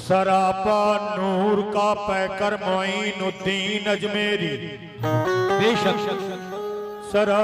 सरापा नूर का पैकर मोइनुद्दीन अजमेरी। बेशक सरापा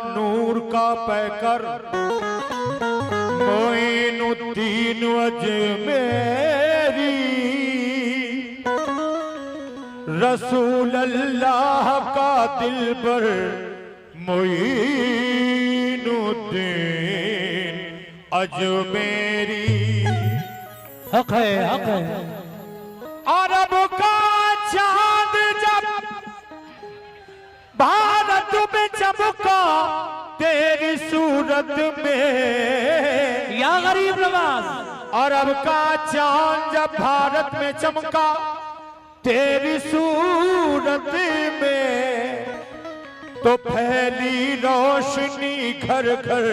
नूर का पैकर मोइनुद्दीन अजमेरी। रसूल अल्लाह का दिलबर मोइनुद्दीन अजमेरी। हक है, हक है। अरब का चांद जब भारत में चमका तेरी सूरत में, या गरीब नवाज। अरब का चांद जब भारत में चमका तेरी सूरत में, तो फैली रोशनी घर घर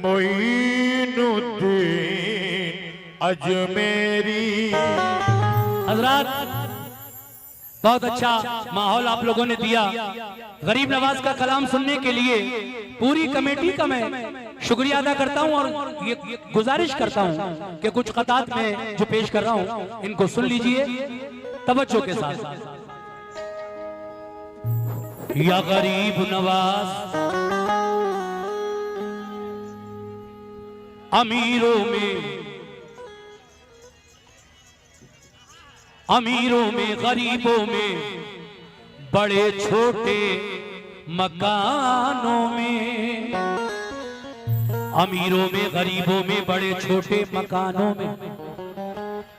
मोइनुद्दीन अजमेरी। हजरात, बहुत अच्छा माहौल आप लोगों ने दिया। गरीब नवाज का कलाम सुनने के लिए पूरी कमेटी का मैं शुक्रिया अदा करता हूं और ये गुजारिश करता हूं कि कुछ क़तात में जो पेश कर रहा हूं इनको सुन लीजिए तवज्जो के साथ। या गरीब नवाज अमीरों में गरीबों में बड़े छोटे मकानों में, अमीरों में गरीबों में बड़े छोटे मकानों में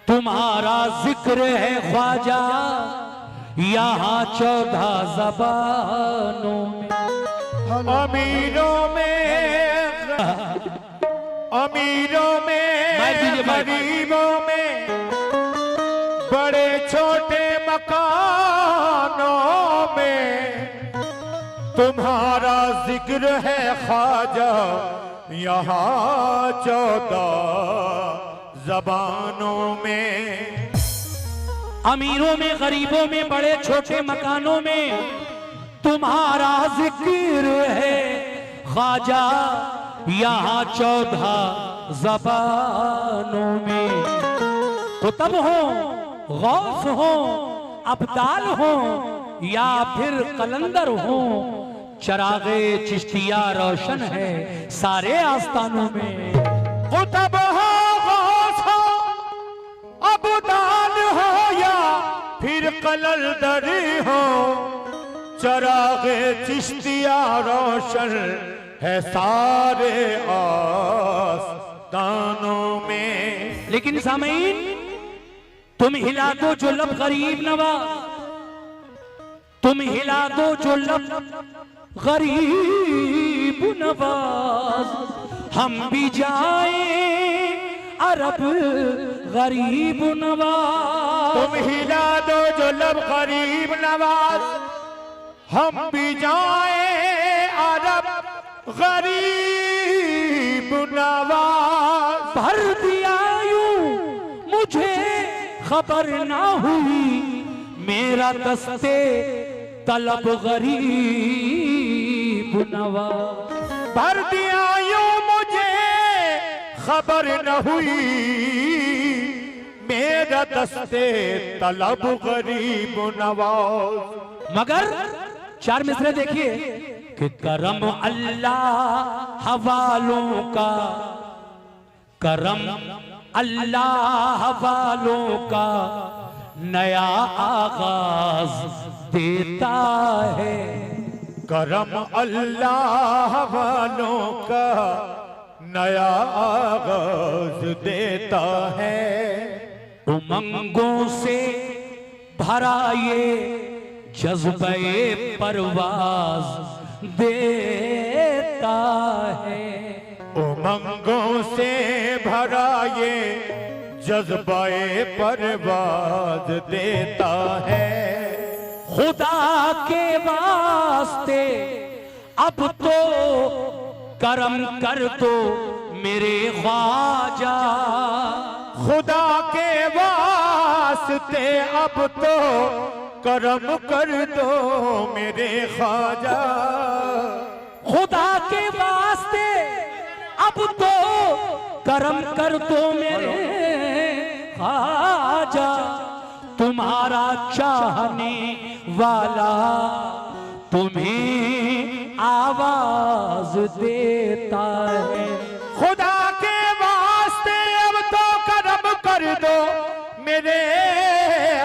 तुम्हारा जिक्र है ख्वाजा यहाँ 14 ज़बानों में। अमीरों में गरीबों में बड़े छोटे मकानों में तुम्हारा जिक्र है ख्वाजा यहाँ 14 ज़बानों में। अमीरों में गरीबों में बड़े छोटे मकानों में तुम्हारा जिक्र है ख्वाजा यहाँ 14 ज़बानों में। कुतब हो, गौस हो, अब्दाल हो या फिर कलंदर हो, चरागे चिश्तिया रोशन है सारे आस्तानों में। कुतब हो, गौस हो, अब्दाल हो या फिर कलंदर हो, चरागे चिश्तिया रोशन है सारे आस्तानों में। लेकिन सामीन, तुम हिला दो जो लब गरीब नवाज, तुम हिला दो जो लब गरीब नवाज, हम भी जाएं अरब गरीब नवाज। तुम हिला दो जो लब गरीब नवाज, हम भी जाएं अरब गरीब नवाज। भर दिया यूं मुझे खबर ना हुई मेरा दस्ते तलब गरीब नवाज। भर दिया यूं मुझे खबर न हुई मेरा दस्ते तलब गरीब नवाज। मगर 4 मिसरे देखिए कि करम अल्लाह वालों का, करम अल्लाह वालों का नया आगाज देता है। करम अल्लाह वालों का नया आगाज देता है। उमंगों से भरा ये जज्बे परवाज देता है। उमंगों से भरा ये जज्बे परवाज देता है। खुदा के वास्ते अब तो करम कर दो मेरे ख्वाजा। खुदा के वास्ते अब तो करम कर दो मेरे ख्वाजा। खुदा के वास्ते अब तो करम कर दो मेरे ख्वाजा, तुम्हारा चाहने वाला तुम्हें आवाज देता है। खुदा के वास्ते अब तो करम कर दो मेरे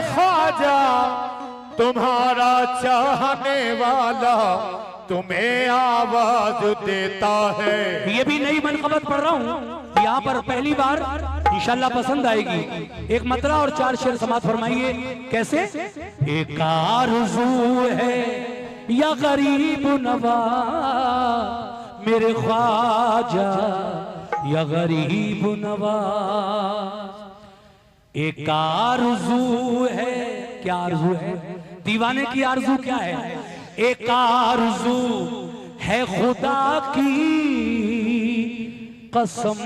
ख्वाजा, तुम्हारा चाहने वाला तुम्हें आवाज देता है। ये भी नई मनकबत पढ़ रहा हूँ, यहाँ पर पहली बार इंशाल्लाह पसंद आएगी। एक मतरा और 4 शेर समात फरमाइए। कैसे? एक आरज़ू है या गरीब नवा मेरे ख्वाजा, या गरीब नवा। एक आरज़ू है, क्या आरज़ू है? दीवाने की आरज़ू क्या है? एक आरज़ू है खुदा की कसम।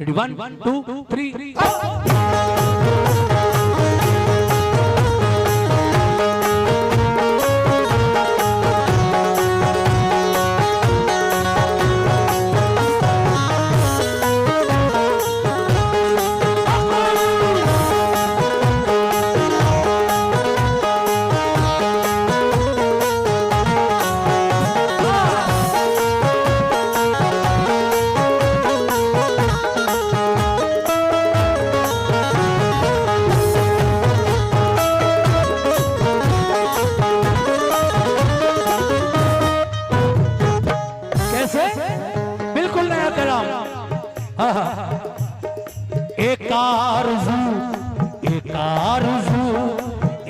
रेडी 1 2 3। बिल्कुल नया कलाम। एक आरज़ू, एक आरज़ू,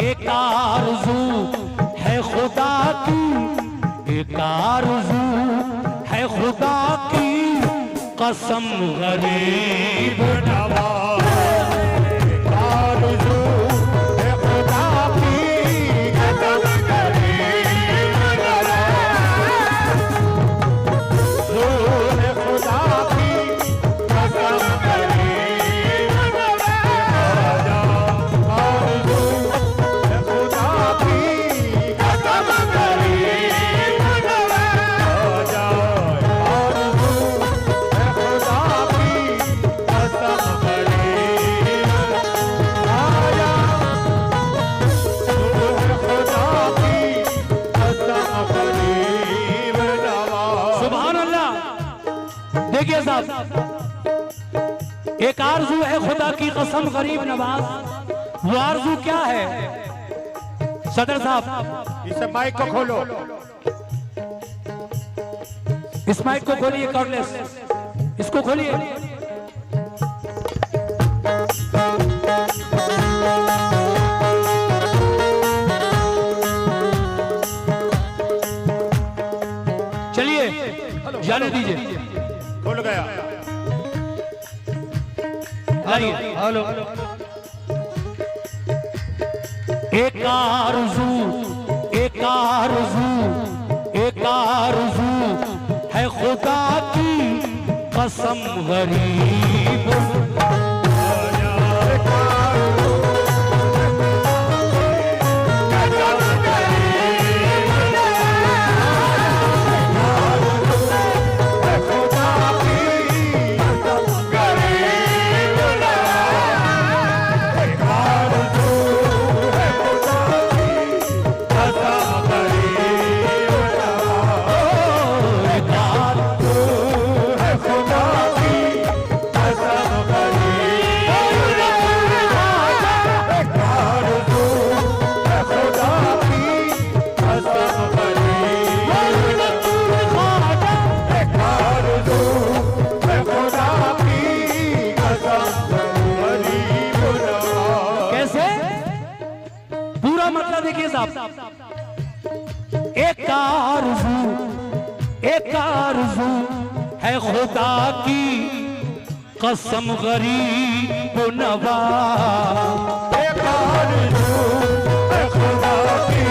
एक आरज़ू है खुदा की, एक आरज़ू है खुदा की कसम गरीब नवाज़। एक आरज़ू है खुदा की कसम गरीब नवाज़। देखिए साहब, एक आरज़ू है खुदा की कसम गरीब नवाज। वो आरज़ू क्या है? सदर साहब इस माइक को खोलो, इस माइक को खोलिए, कॉर्डलेस इसको खोलिए। चलिए जाने दीजिए। खुल गया। हेलो। एक आरज़ू, एक आरज़ू, एक आरज़ू है खुदा की कसम गरीब। देखिए साहब, एक आरज़ू, एक आरज़ू है खुदा की कसम गरीब नवाज़। एक आरज़ू है खुदा की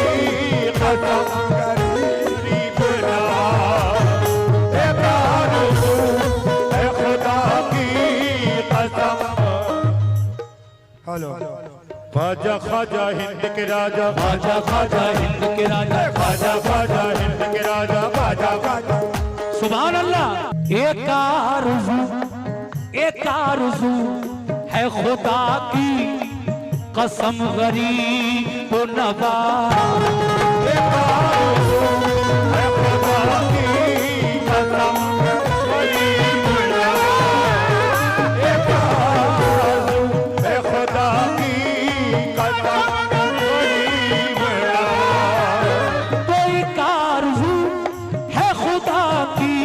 कसम गरीब नवाज़। एक आरज़ू है खुदा की कसम। हेलो। ख्वाजा ख्वाजा हिंद के राजा, ख्वाजा ख्वाजा हिंद के राजा, ख्वाजा ख्वाजा हिंद के राजा, ख्वाजा ख्वाजा। सुभान अल्लाह। एक आरज़ू है खुदा की कसम गरीब नवाज, एक आरज़ू है खुदा की कसम गरीब नवाज, एक आरज़ू है खुदा की कसम गरीब नवाज। कोई आरज़ू है खुदा की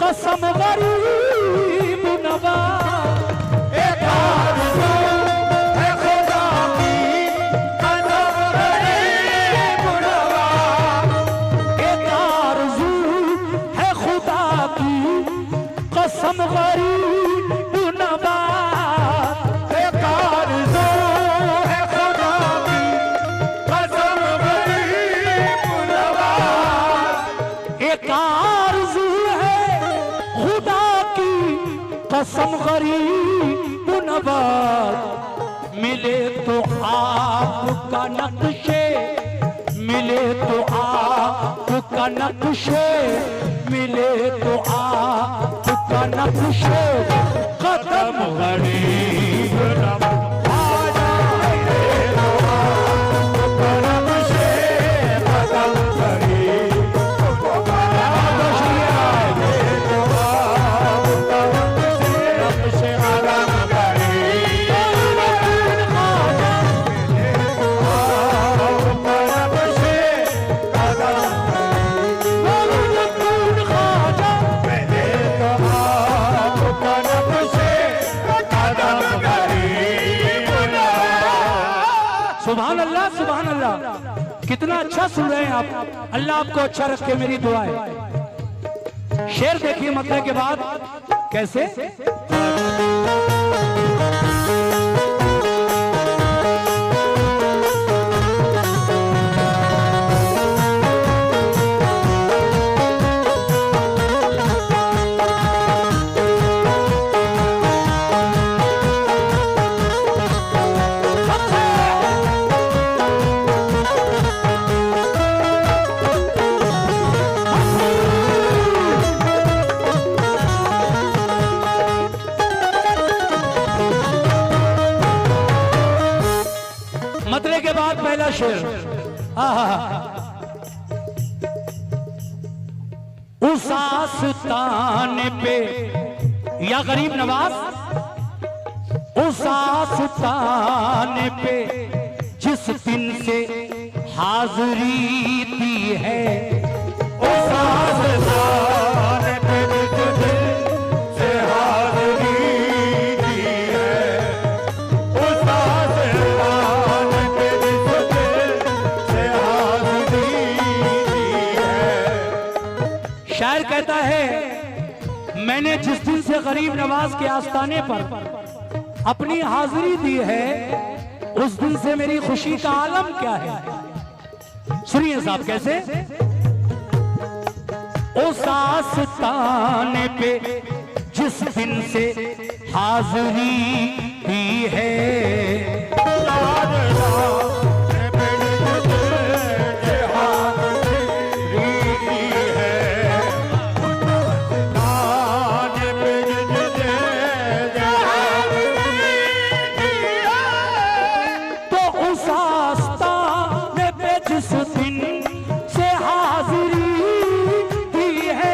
कसम गरीब नवाज, एक आरज़ू है खुदा की कसम गरीब नवाज, एक आरज़ू है खुदा की कसम गरीब नवाज, एक आरज़ू है खुदा की कसम गरीब नवाज, एक आरज़ू है खुदा की कसम गरीब नवाज। मिले तो आपका नक्शे, मिले तो आपका नक्शे, मिले तो आपका नक्शे कदम गरीब नवाज, आ जाए तो करम से कदम गरीब नवाज, तो करम से कदम गरीब नवाज, करम से कदम पहले तो आप करम से कदम गरीब नवाज। सुभान अल्लाह, सुभान अल्लाह। कितना अच्छा सुन रहे हैं आप। अल्लाह आपको अच्छा रखे, मेरी दुआ है। शेर देखिए मतलब के बाद कैसे मतले के बाद पहला शेर। उस आस्तान पे या गरीब नवाज, उस आस्तान पे जिस दिन से हाजिरी दी है, उस आस्तान पे जिस दिन से हाज़िरी दी है, उस आस्तान पे जिस दिन से हाज़िरी दी है। शायर कहता है मैंने जिस दिन से गरीब नवाज के आस्ताने पर अपनी हाजिरी दी है, उस दिन से मेरी खुशी का आलम क्या है। सुनिए साहब कैसे। उस आस्ताने पे जिस दिन से हाजिरी दी है, तो उस आस्ताने पे जिस दिन से हाजिरी दी है,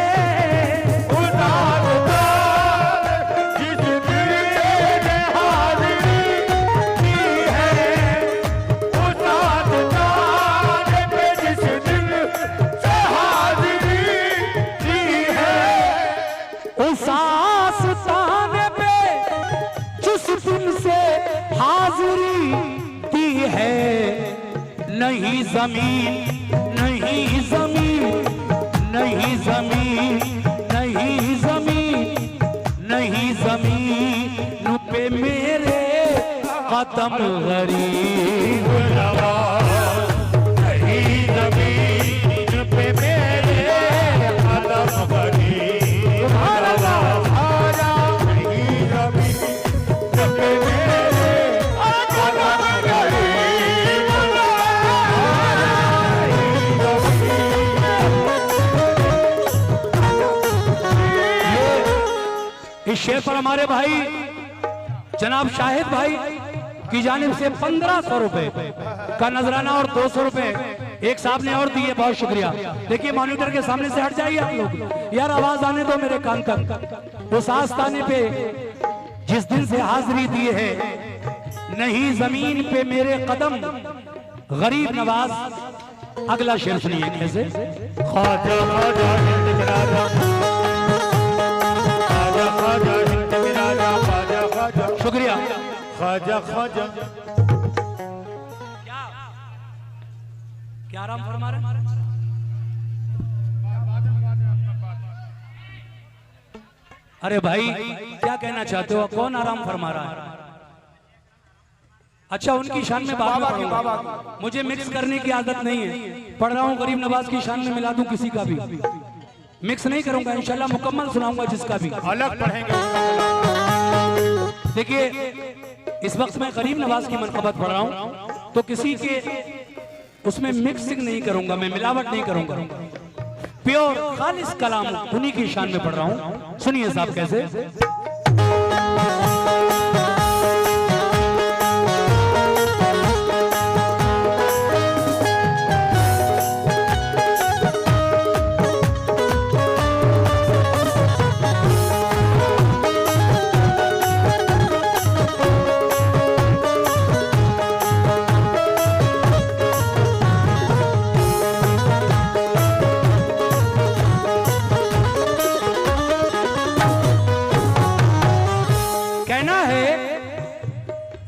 उस आस्ताने पे जिस दिन से हाजिरी दी है, नहीं जमीन नहीं जमीन नहीं जमीन नहीं जमीन नहीं जमीन पे मेरे कदम गरीब नवाज, नहीं ज़मीन पे मेरे कदम गरीब नवाज, नहीं ज़मीन पे मेरे कदम गरीब नवाज, नहीं ज़मीन इस शेर पर हमारे भाई जनाब शाहिद भाई की जानिब से 1500 रुपए का नजराना और 200 रुपए एक साहब ने और दिए, बहुत शुक्रिया। देखिए मॉनिटर के सामने से हट जाइए आप लोग यार, आवाज आने दो मेरे कान तक। उस आस्थाने पे जिस दिन से हाजिरी दी है, नहीं जमीन पे मेरे कदम, गरीब नवाज। अगला शेर सुनिए कैसे। ख्वाजा ख्वाजा हिंद के राजा, ख्वाजा ख्वाजा हिंद के राजा, ख्वाजा ख्वाजा, शुक्रिया। ख्वाजा ख्वाजा। क्या आराम फरमा रहे हैं? अरे भाई क्या कहना चाहते हो, कौन आराम फरमा रहा है? अच्छा उनकी शान में बाद में पढ़ूंगा, मुझे मिक्स करने की आदत नहीं है। पढ़ रहा हूँ गरीब नवाज की शान में मिला दूं किसी का भी, मिक्स नहीं करूंगा, इंशाल्लाह मुकम्मल सुनाऊंगा जिसका भी। अलग पढ़ेंगे। देखिए इस वक्त मैं गरीब नवाज की मनक़बत पढ़ रहा हूँ, तो किसी के उसमें मिक्सिंग नहीं करूंगा, मैं मिलावट नहीं करूंगा, प्योर खालिस कलाम उन्हीं की शान में पढ़ रहा हूँ। सुनिए साहब कैसे।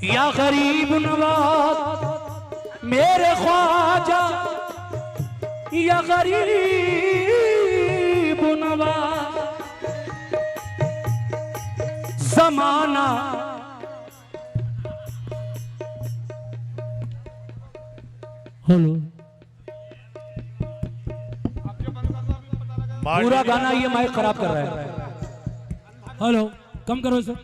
या गरीब नवाज मेरे ख्वाजा, या गरीब नवाज जमाना हेलो पूरा गाना ये माइक खराब कर रहा है। हेलो कम करो सर।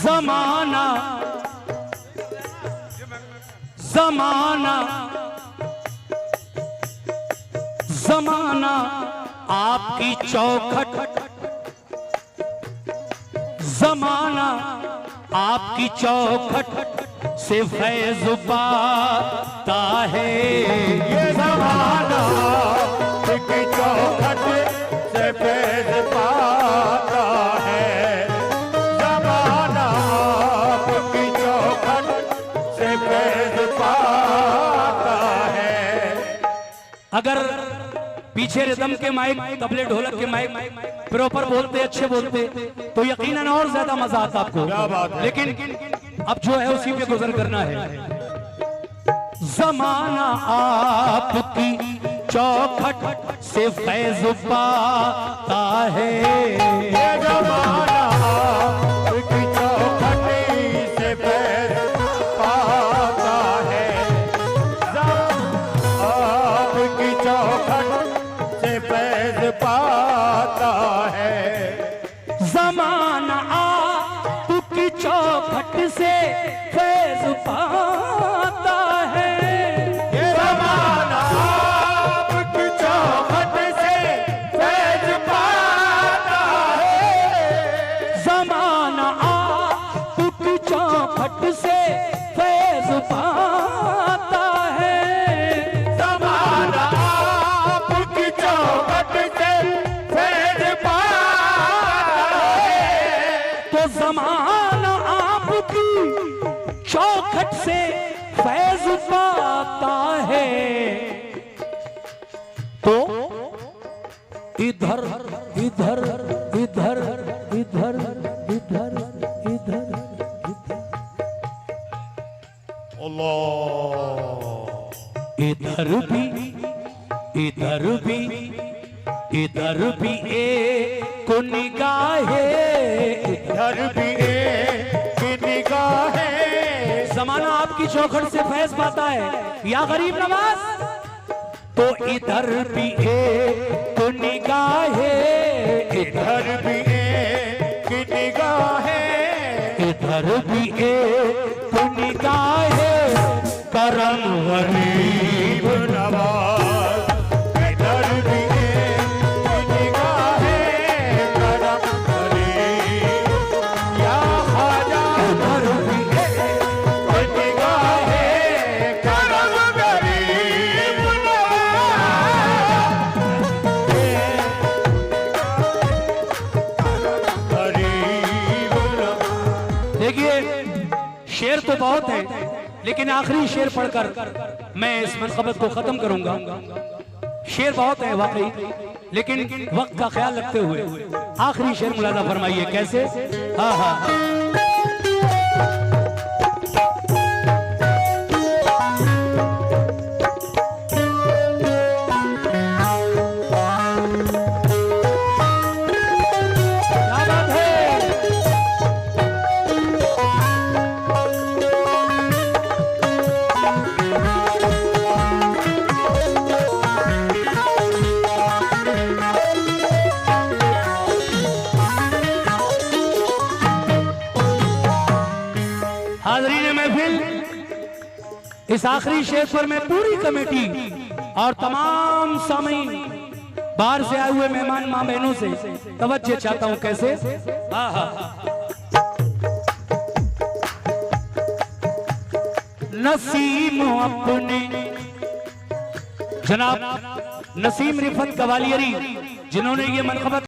जमाना जमाना जमाना आपकी चौखट, जमाना आपकी चौखट से फैज़ पाता है। ये ज़माना आपकी चौखट से फैज़ पाता है, ज़माना आपकी चौखट से फैज़ पाता है। अगर पीछे रिदम के माइक, तबले ढोलक के माइक प्रॉपर बोलते, अच्छे बोलते, तो यकीनन और ज्यादा मजा आता आपको। क्या बात है। लेकिन अब जो है उसी पे गुजर करना है। जमाना आपकी चौखट से फैज़ पाता है, ये ज़माना आपकी चौखट से फैज़ पाता है, आपकी चौखट से फैज़ पाता है। जमाना आपकी चौखट से फैज़ पाता है, ये ज़माना आपकी चौखट से फैज़ पाता है, जमाना आपकी चौखट से फैज़ पाता है, ज़माना आपकी चौखट से फैज़ पाता है। तो जमाना आपकी चौखट से फैज़ पाता है। तो इधर इधर इधर इधर इधर इधर अल्लाह। इधर भी इधर भी इधर भी एक को निगाहे, इधर भी एक निगाहें, जमाना आपकी चौखट से फैज पाता है या गरीब नवाज, तो इधर भी एक निगाहे, इधर भी एक निगाहें, इधर भी एक निगाहे, करम गरीब नवाज, इधर भी एक निगाहें, करम गरीब, या ख्वाजा इधर भी एक निगाहें, करम गरीब नवाज, गरीब नवाज। देखिए शेर तो बहुत है, लेकिन आखिरी शेर पढ़कर मैं इस मनक़बत को खत्म करूंगा। शेर बहुत है वाकई, लेकिन वक्त का ख्याल रखते हुए आखिरी शेर मुलाजा फरमाइए। कैसे? हाँ हाँ क्या बात है। हाज़रीन महफिल, इस आखिरी शेर पर मैं पूरी कमेटी और तमाम सामीन, बाहर से आए हुए मेहमान मां बहनों से तवज्जो चाहता हूं। कैसे? हाँ हाँ नसीम अपने जनाब नसीम रिफत कवालियरी, जिन्होंने ये मनक़बत